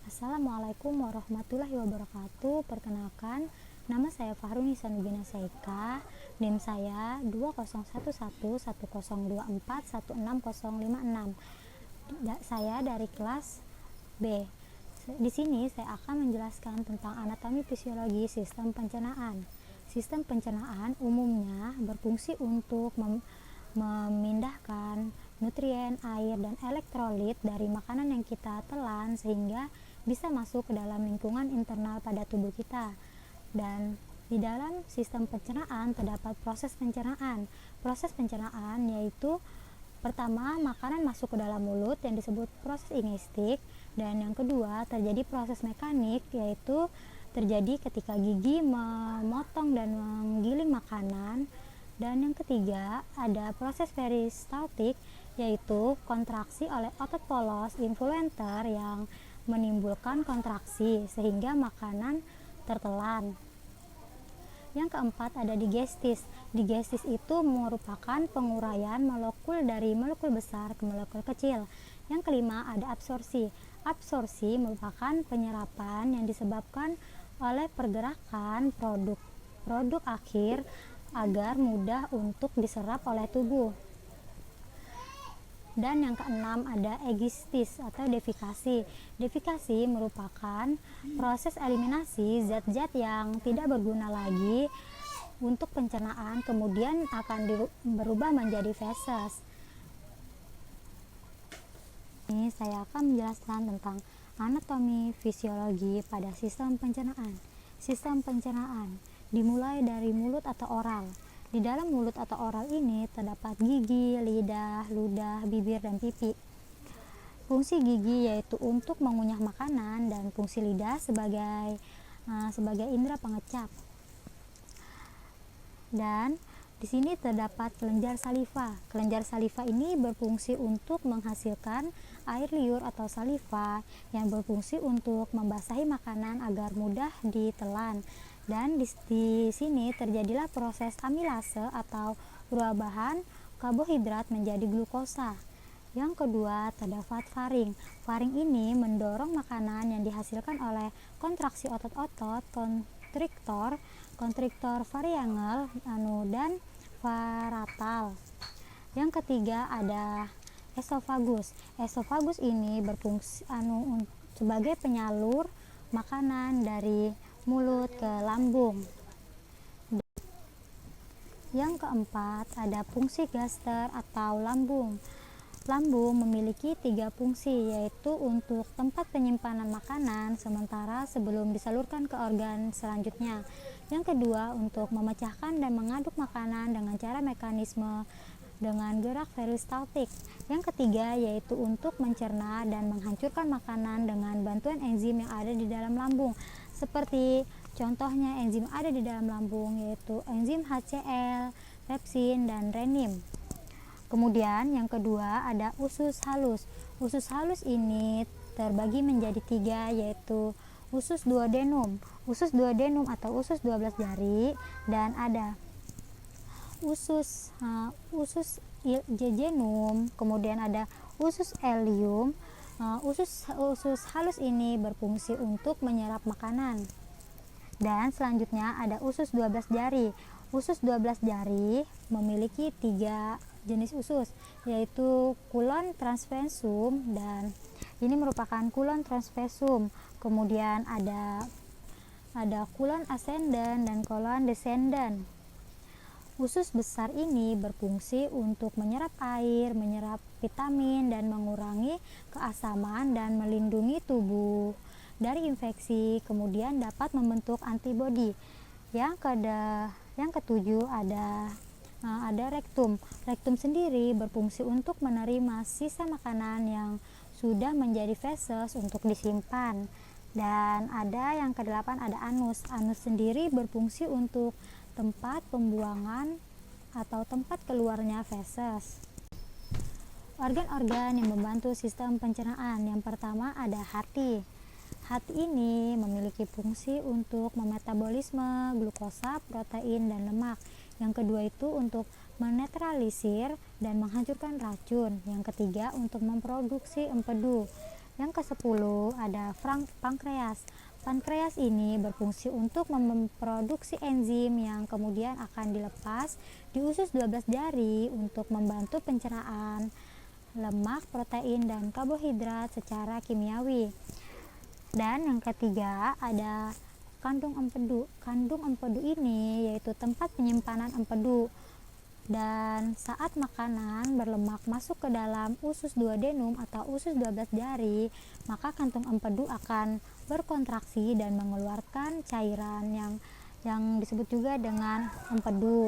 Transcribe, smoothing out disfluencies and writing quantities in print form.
Assalamualaikum warahmatullahi wabarakatuh. Perkenalkan, nama saya Fahrunisa Nubina Saika. NIM saya 20111024160056. Saya dari kelas B. Di sini saya akan menjelaskan tentang anatomi fisiologi sistem pencernaan. Sistem pencernaan umumnya berfungsi untuk memindahkan nutrien, air, dan elektrolit dari makanan yang kita telan sehingga bisa masuk ke dalam lingkungan internal pada tubuh kita. Dan di dalam sistem pencernaan terdapat proses pencernaan. Proses pencernaan yaitu pertama, makanan masuk ke dalam mulut yang disebut proses ingestik, dan yang kedua terjadi proses mekanik yaitu terjadi ketika gigi memotong dan menggiling makanan, dan yang ketiga ada proses peristaltik yaitu kontraksi oleh otot polos influenter yang menimbulkan kontraksi sehingga makanan tertelan. Yang keempat ada digestis. Digestis itu merupakan penguraian molekul dari molekul besar ke molekul kecil. Yang kelima ada absorpsi. Absorpsi merupakan penyerapan yang disebabkan oleh pergerakan produk akhir agar mudah untuk diserap oleh tubuh. Dan yang keenam ada egistis atau defikasi. Defikasi merupakan proses eliminasi zat-zat yang tidak berguna lagi untuk pencernaan, kemudian akan berubah menjadi feses. Ini saya akan menjelaskan tentang anatomi fisiologi pada sistem pencernaan. Sistem pencernaan dimulai dari mulut atau oral. Di dalam mulut atau oral ini terdapat gigi, lidah, ludah, bibir, dan pipi. Fungsi gigi yaitu untuk mengunyah makanan dan fungsi lidah sebagai indera pengecap. Dan di sini terdapat kelenjar saliva. Kelenjar saliva ini berfungsi untuk menghasilkan air liur atau saliva yang berfungsi untuk membasahi makanan agar mudah ditelan. Dan di sini terjadilah proses amilase atau perubahan karbohidrat menjadi glukosa. Yang kedua terdapat faring. Faring ini mendorong makanan yang dihasilkan oleh kontraksi otot-otot, kontriktor variangle dan paratal. Yang ketiga ada esofagus. Esofagus ini berfungsi sebagai penyalur makanan dari mulut ke lambung. Yang keempat ada fungsi gaster atau lambung. Lambung memiliki 3 fungsi, yaitu untuk tempat penyimpanan makanan sementara sebelum disalurkan ke organ selanjutnya. Yang kedua untuk memecahkan dan mengaduk makanan dengan cara mekanisme dengan gerak peristaltik. Yang ketiga yaitu untuk mencerna dan menghancurkan makanan dengan bantuan enzim yang ada di dalam lambung. Seperti contohnya enzim ada di dalam lambung yaitu enzim HCl, pepsin, dan renin. Kemudian yang kedua ada usus halus. Usus halus ini terbagi menjadi 3 yaitu usus duodenum atau usus 12 jari, dan ada usus jejunum, kemudian ada usus ileum. Usus halus ini berfungsi untuk menyerap makanan. Dan selanjutnya ada usus 12 jari. Usus 12 jari memiliki 3 jenis usus, yaitu kulon transversum, dan ini merupakan kulon transversum. Kemudian ada kulon ascendens dan kulon descendens. Usus besar ini berfungsi untuk menyerap air, menyerap vitamin, dan mengurangi keasaman dan melindungi tubuh dari infeksi, kemudian dapat membentuk antibodi. Yang ketujuh ada rektum. Rektum sendiri berfungsi untuk menerima sisa makanan yang sudah menjadi feses untuk disimpan. Dan ada yang kedelapan ada anus. Anus sendiri berfungsi untuk tempat pembuangan atau tempat keluarnya feses. Organ-organ yang membantu sistem pencernaan. Yang pertama ada hati. Hati ini memiliki fungsi untuk memetabolisme glukosa, protein, dan lemak. Yang kedua itu untuk menetralisir dan menghancurkan racun. Yang ketiga untuk memproduksi empedu. Yang ke-10 ada pankreas. Pankreas ini berfungsi untuk memproduksi enzim yang kemudian akan dilepas di usus 12 jari untuk membantu pencernaan lemak, protein, dan karbohidrat secara kimiawi. Dan yang ketiga ada kandung empedu. Kandung empedu ini yaitu tempat penyimpanan empedu. Dan saat makanan berlemak masuk ke dalam usus duodenum atau usus 12 jari, maka kantung empedu akan berkontraksi dan mengeluarkan cairan yang disebut juga dengan empedu.